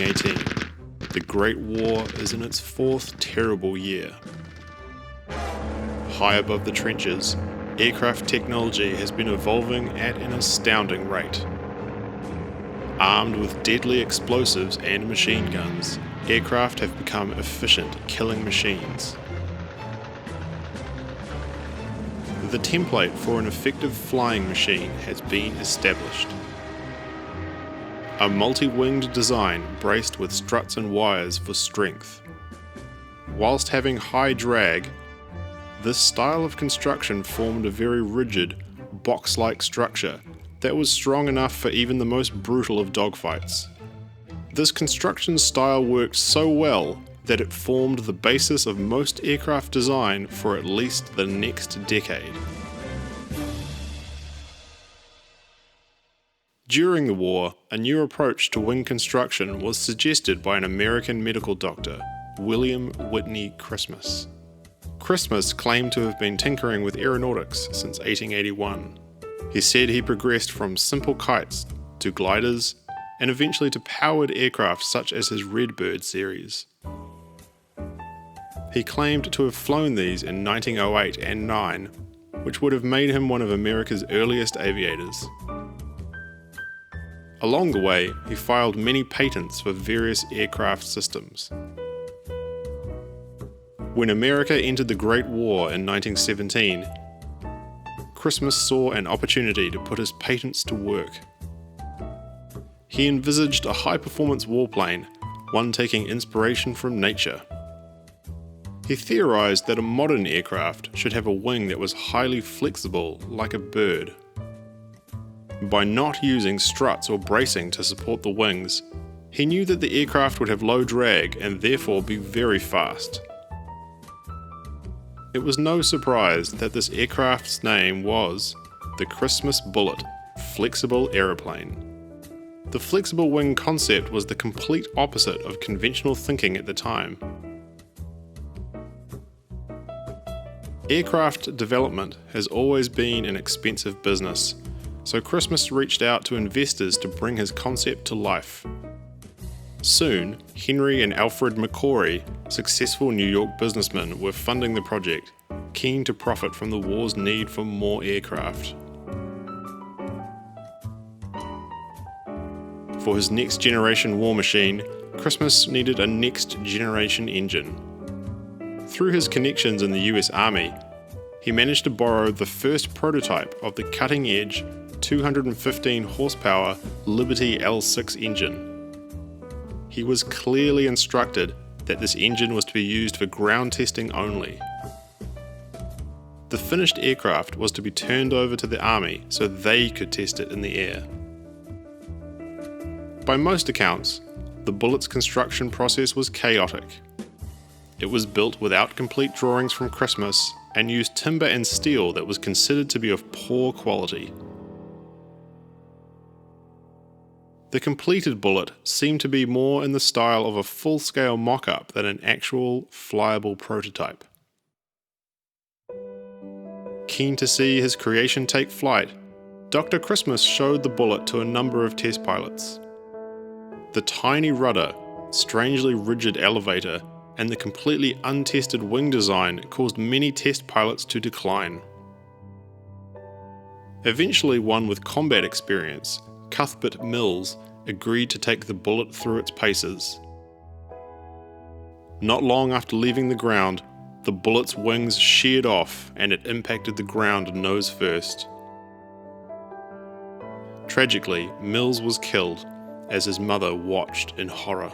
2018. The Great War is in its fourth terrible year. High above the trenches, aircraft technology has been evolving at an astounding rate. Armed with deadly explosives and machine guns, aircraft have become efficient killing machines. The template for an effective flying machine has been established. A multi-winged design braced with struts and wires for strength. Whilst having high drag, this style of construction formed a very rigid, box-like structure that was strong enough for even the most brutal of dogfights. This construction style worked so well that it formed the basis of most aircraft design for at least the next decade. During the war, a new approach to wing construction was suggested by an American medical doctor, William Whitney Christmas. Christmas claimed to have been tinkering with aeronautics since 1881. He said he progressed from simple kites to gliders and eventually to powered aircraft such as his Redbird series. He claimed to have flown these in 1908 and 9, which would have made him one of America's earliest aviators. Along the way, he filed many patents for various aircraft systems. When America entered the Great War in 1917, Christmas saw an opportunity to put his patents to work. He envisaged a high-performance warplane, one taking inspiration from nature. He theorized that a modern aircraft should have a wing that was highly flexible, like a bird. By not using struts or bracing to support the wings, he knew that the aircraft would have low drag and therefore be very fast. It was no surprise that this aircraft's name was the Christmas Bullet Flexible Aeroplane. The flexible wing concept was the complete opposite of conventional thinking at the time. Aircraft development has always been an expensive business, so Christmas reached out to investors to bring his concept to life. Soon, Henry and Alfred McCory, successful New York businessmen, were funding the project, keen to profit from the war's need for more aircraft. For his next generation war machine, Christmas needed a next generation engine. Through his connections in the US Army, he managed to borrow the first prototype of the cutting-edge 215 horsepower Liberty L6 engine. He was clearly instructed that this engine was to be used for ground testing only. The finished aircraft was to be turned over to the Army so they could test it in the air. By most accounts, the Bullet's construction process was chaotic. It was built without complete drawings from Christmas and used timber and steel that was considered to be of poor quality. The completed Bullet seemed to be more in the style of a full-scale mock-up than an actual flyable prototype. Keen to see his creation take flight, Dr. Christmas showed the Bullet to a number of test pilots. The tiny rudder, strangely rigid elevator, and the completely untested wing design caused many test pilots to decline. Eventually, one with combat experience, Cuthbert Mills, agreed to take the Bullet through its paces. Not long after leaving the ground, the Bullet's wings sheared off and it impacted the ground nose first. Tragically, Mills was killed as his mother watched in horror.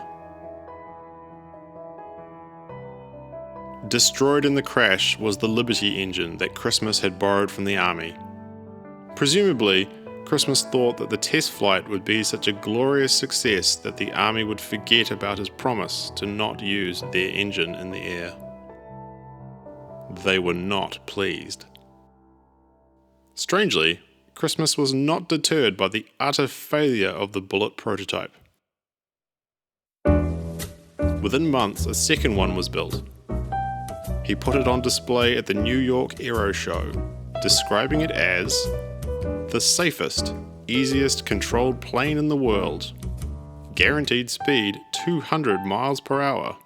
Destroyed in the crash was the Liberty engine that Christmas had borrowed from the Army. Presumably, Christmas thought that the test flight would be such a glorious success that the Army would forget about his promise to not use their engine in the air. They were not pleased. Strangely, Christmas was not deterred by the utter failure of the Bullet prototype. Within months, a second one was built. He put it on display at the New York Aero Show, describing it as the safest, easiest controlled plane in the world. guaranteed speed 200 miles per hour.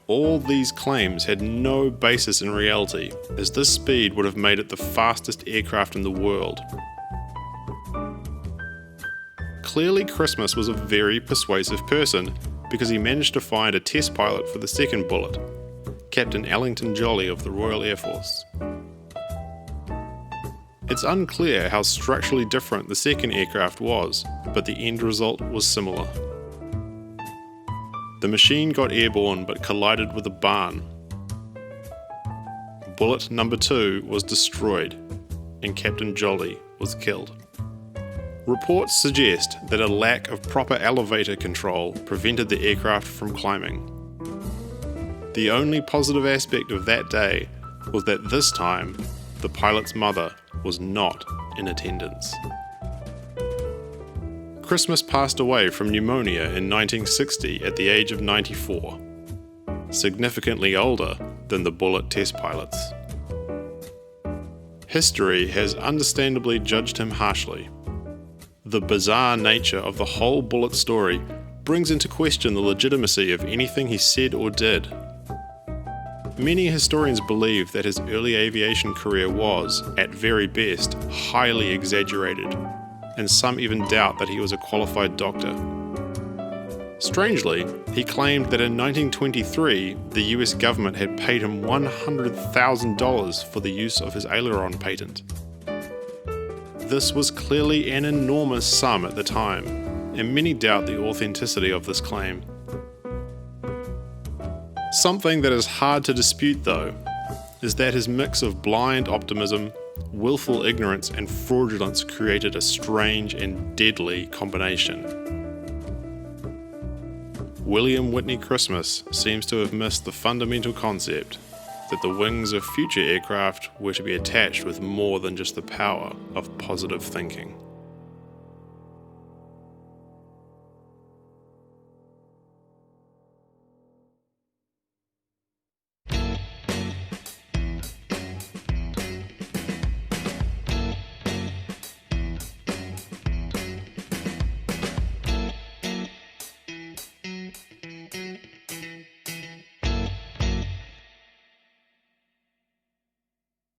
All these claims had no basis in reality, as this speed would have made it the fastest aircraft in the world. Clearly, Christmas was a very persuasive person, because he managed to find a test pilot for the second Bullet, Captain Ellington Jolly of the Royal Air Force. It's unclear how structurally different the second aircraft was, but the end result was similar. The machine got airborne but collided with a barn. Bullet number 2 was destroyed, and Captain Jolly was killed. Reports suggest that a lack of proper elevator control prevented the aircraft from climbing. The only positive aspect of that day was that this time, the pilot's mother was not in attendance. Christmas passed away from pneumonia in 1960 at the age of 94, significantly older than the Bullet test pilots. History has understandably judged him harshly. The bizarre nature of the whole Bullet story brings into question the legitimacy of anything he said or did. Many historians believe that his early aviation career was, at very best, highly exaggerated, and some even doubt that he was a qualified doctor. Strangely, he claimed that in 1923 the US government had paid him $100,000 for the use of his aileron patent. This was clearly an enormous sum at the time, and many doubt the authenticity of this claim. Something that is hard to dispute, though, is that his mix of blind optimism, willful ignorance, and fraudulence created a strange and deadly combination. William Whitney Christmas seems to have missed the fundamental concept that the wings of future aircraft were to be attached with more than just the power of positive thinking.